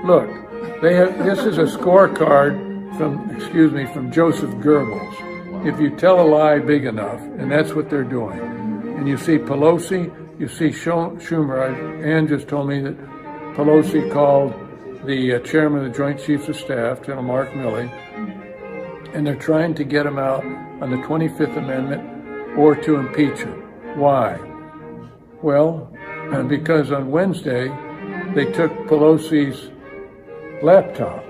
Look, this is a scorecard from Joseph Goebbels. If you tell a lie big enough, and that's what they're doing, and you see Pelosi, you see Schumer. Ann just told me that Pelosi called the chairman of the Joint Chiefs of Staff, General Mark Milley, and they're trying to get him out on the 25th Amendment or to impeach him. Why? Well, because on Wednesday, they took Pelosi's laptop.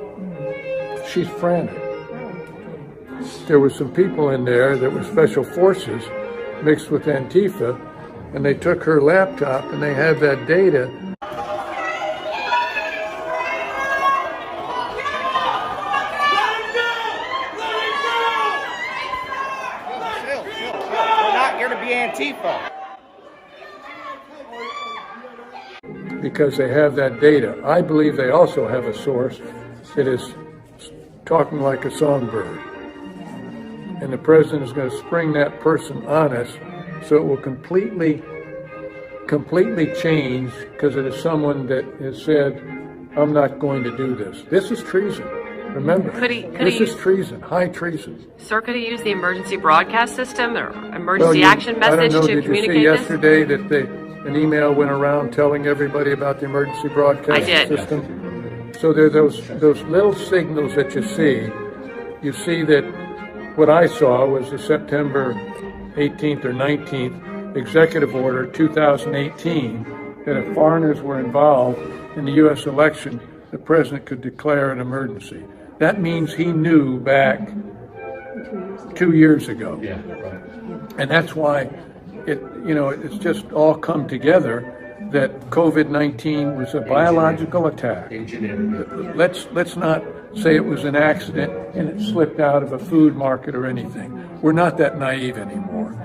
She's frantic. There were some people in there that were special forces mixed with Antifa, and they took her laptop and they have that data. We're not here to be Antifa. Because they have that data. I believe they also have a source that is talking like a songbird. And the president is going to spring that person on us, so it will completely change, because it is someone that has said, I'm not going to do this. This is treason. Remember, this is treason, high treason. Sir, could he use the emergency broadcast system or emergency action message to communicate this? Did you see yesterday that an email went around telling everybody about the emergency broadcast system? So there are those little signals that you see. You see that what I saw was the September 18th or 19th executive order 2018 that if foreigners were involved in the U.S. election, the president could declare an emergency. That means he knew back 2 years ago. Yeah, right. And that's why it's just all come together that COVID-19 was a biological attack. Let's not say it was an accident and it slipped out of a food market or anything. We're not that naive anymore.